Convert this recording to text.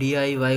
DIY